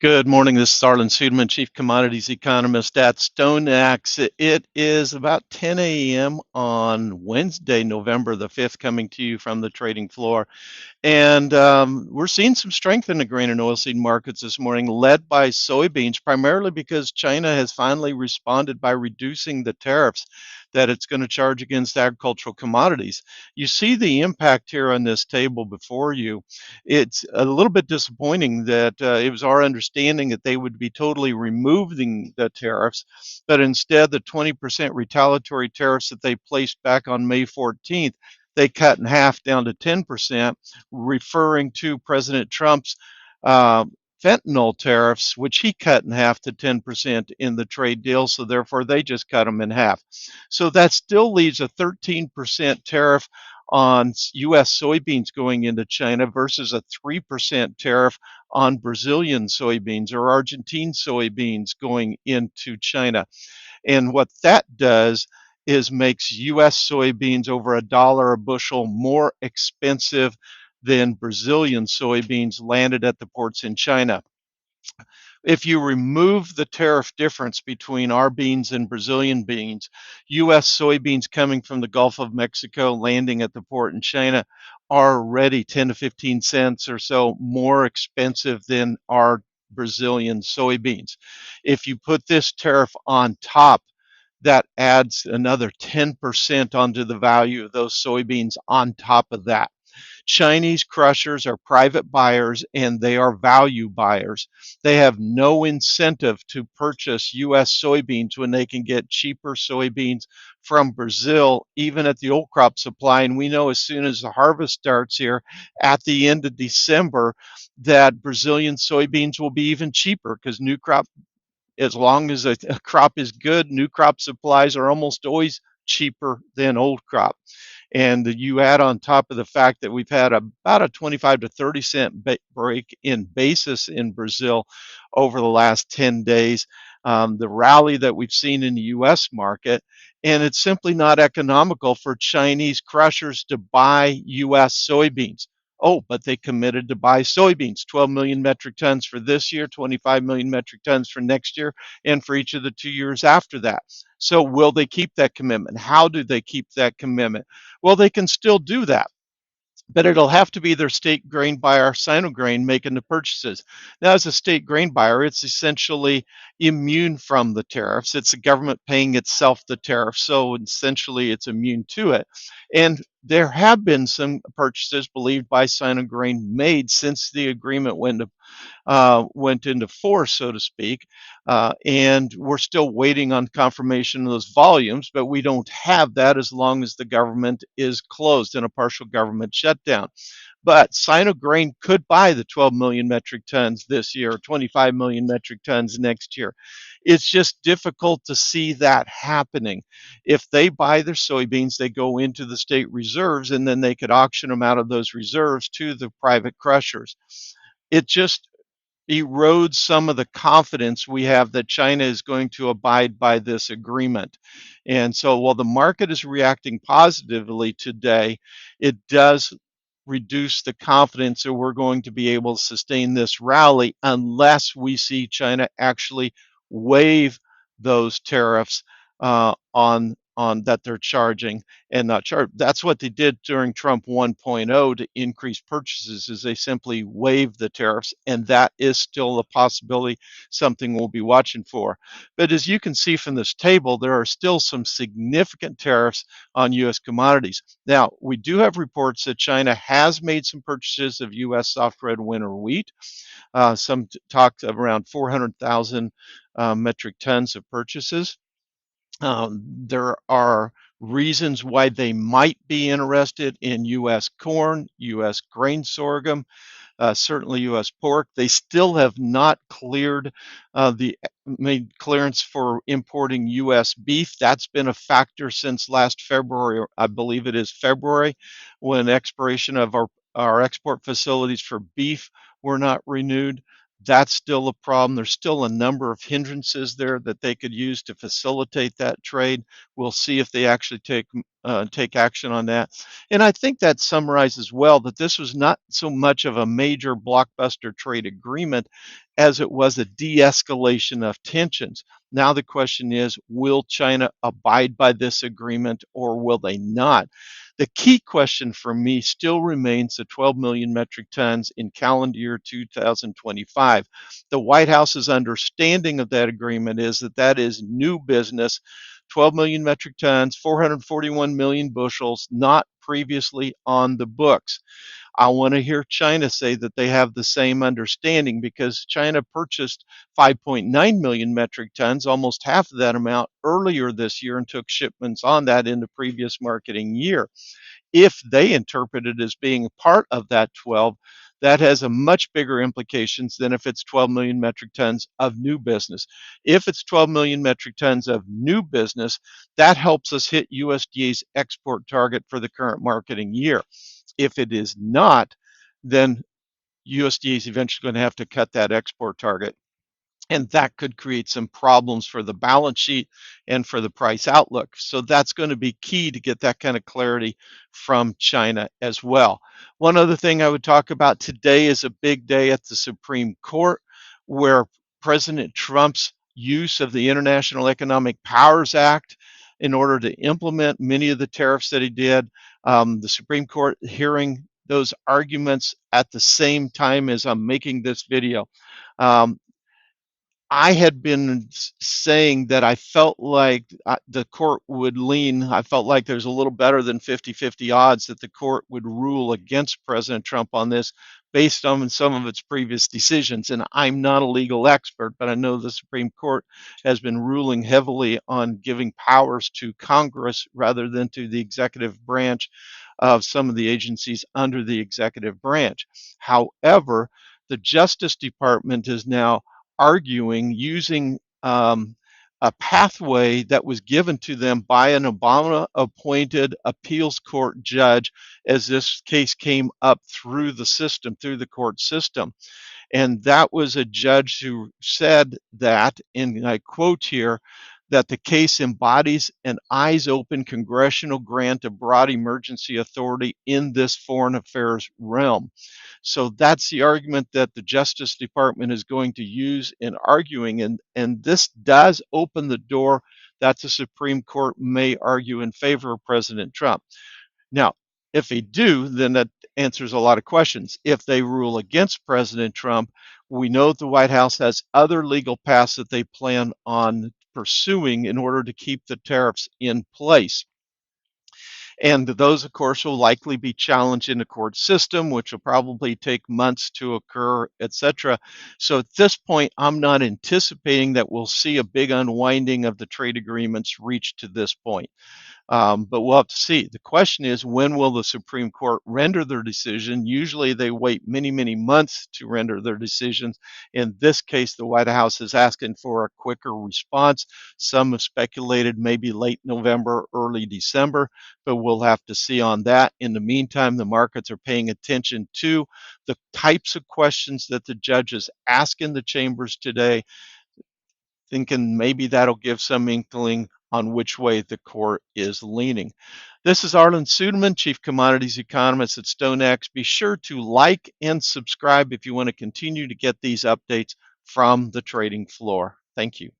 Good morning. This is Arlan Suderman, Chief Commodities Economist at StoneX. It is about 10 a.m. on Wednesday, November the 5th, coming to you from the trading floor. And we're seeing some strength in the grain and oilseed markets this morning, led by soybeans, primarily because China has finally responded by reducing the tariffs that it's going to charge against agricultural commodities. You see the impact here on this table before you. It's a little bit disappointing that it was our understanding that they would be totally removing the tariffs, but instead the 20% retaliatory tariffs that they placed back on May 14th, they cut in half down to 10%, referring to President Trump's uh, fentanyl tariffs, which he cut in half to 10% in the trade deal. So therefore, they just cut them in half. So that still leaves a 13% tariff on U.S. soybeans going into China versus a 3% tariff on Brazilian soybeans or Argentine soybeans going into China. And what that does is makes U.S. soybeans over $1 a bushel more expensive than Brazilian soybeans landed at the ports in China. If you remove the tariff difference between our beans and Brazilian beans, U.S. soybeans coming from the Gulf of Mexico landing at the port in China are already 10 to 15 cents or so more expensive than our Brazilian soybeans. If you put this tariff on top, that adds another 10% onto the value of those soybeans on top of that. Chinese crushers are private buyers and they are value buyers. They have no incentive to purchase U.S. soybeans when they can get cheaper soybeans from Brazil, even at the old crop supply. And we know as soon as the harvest starts here at the end of December that Brazilian soybeans will be even cheaper because new crop, as long as a crop is good, new crop supplies are almost always cheaper than old crop. And you add on top of the fact that we've had about a 25 to 30 cent break in basis in Brazil over the last 10 days, the rally that we've seen in the US market, and it's simply not economical for Chinese crushers to buy US soybeans. Oh, but they committed to buy soybeans, 12 million metric tons for this year, 25 million metric tons for next year, and for each of the 2 years after that. So, will they keep that commitment? How do they keep that commitment? Well, they can still do that, but it'll have to be their state grain buyer, Sinograin, making the purchases. Now, as a state grain buyer, it's essentially immune from the tariffs. It's the government paying itself the tariff, so essentially it's immune to it. And there have been some purchases believed by Sinograin made since the agreement went into force, so to speak. And we're still waiting on confirmation of those volumes, but we don't have that as long as the government is closed in a partial government shutdown. But Sinograin could buy the 12 million metric tons this year, 25 million metric tons next year. It's just difficult to see that happening. If they buy their soybeans, they go into the state reserves and then they could auction them out of those reserves to the private crushers. It just erodes some of the confidence we have that China is going to abide by this agreement. And so while the market is reacting positively today, it does reduce the confidence that we're going to be able to sustain this rally unless we see China actually waive those tariffs on that they're charging and not charge. That's what they did during Trump 1.0 to increase purchases, is they simply waived the tariffs, and that is still a possibility, something we'll be watching for. But as you can see from this table, there are still some significant tariffs on U.S. commodities. Now, we do have reports that China has made some purchases of U.S. soft red winter wheat. Some talked of around 400,000 metric tons of purchases. There are reasons why they might be interested in U.S. corn, U.S. grain sorghum, certainly U.S. pork. They still have not cleared the made clearance for importing U.S. beef. That's been a factor since last February, I believe it is February, when expiration of our export facilities for beef were not renewed. That's still a problem. There's still a number of hindrances there that they could use to facilitate that trade. We'll see if they actually take action on that. And I think that summarizes well that this was not so much of a major blockbuster trade agreement as it was a de-escalation of tensions. Now the question is, will China abide by this agreement or will they not? The key question for me still remains the 12 million metric tons in calendar year 2025. The White House's understanding of that agreement is that that is new business, 12 million metric tons, 441 million bushels, not previously on the books. I want to hear China say that they have the same understanding because China purchased 5.9 million metric tons, almost half of that amount, earlier this year and took shipments on that in the previous marketing year. If they interpret it as being part of that 12, that has a much bigger implications than if it's 12 million metric tons of new business. If it's 12 million metric tons of new business, that helps us hit USDA's export target for the current marketing year. If it is not, then USDA is eventually going to have to cut that export target. And that could create some problems for the balance sheet and for the price outlook. So that's going to be key to get that kind of clarity from China as well. One other thing I would talk about today is a big day at the Supreme Court where President Trump's use of the International Economic Powers Act in order to implement many of the tariffs that he did. The Supreme Court hearing those arguments at the same time as I'm making this video. Um, I had been saying that I felt like the court would lean, I felt like there's a little better than 50-50 odds that the court would rule against President Trump on this based on some of its previous decisions. And I'm not a legal expert, but I know the Supreme Court has been ruling heavily on giving powers to Congress rather than to the executive branch of some of the agencies under the executive branch. However, the Justice Department is now arguing using a pathway that was given to them by an Obama appointed appeals court judge as this case came up through the system, through the court system. And that was a judge who said that, and I quote here, that the case embodies an eyes open congressional grant of broad emergency authority in this foreign affairs realm. So that's the argument that the Justice Department is going to use in arguing. And this does open the door that the Supreme Court may argue in favor of President Trump. Now, if they do, then that answers a lot of questions. If they rule against President Trump, we know the White House has other legal paths that they plan on pursuing in order to keep the tariffs in place. And those, of course, will likely be challenged in the court system, which will probably take months to occur, etc. So at this point, I'm not anticipating that we'll see a big unwinding of the trade agreements reached to this point. But we'll have to see. The question is, when will the Supreme Court render their decision? Usually they wait many, many months to render their decisions. In this case, the White House is asking for a quicker response. Some have speculated maybe late November, early December, but we'll have to see on that. In the meantime, the markets are paying attention to the types of questions that the judges ask in the chambers today, thinking maybe that'll give some inkling on which way the court is leaning. This is Arlan Suderman, Chief Commodities Economist at StoneX. Be sure to like and subscribe if you want to continue to get these updates from the trading floor. Thank you.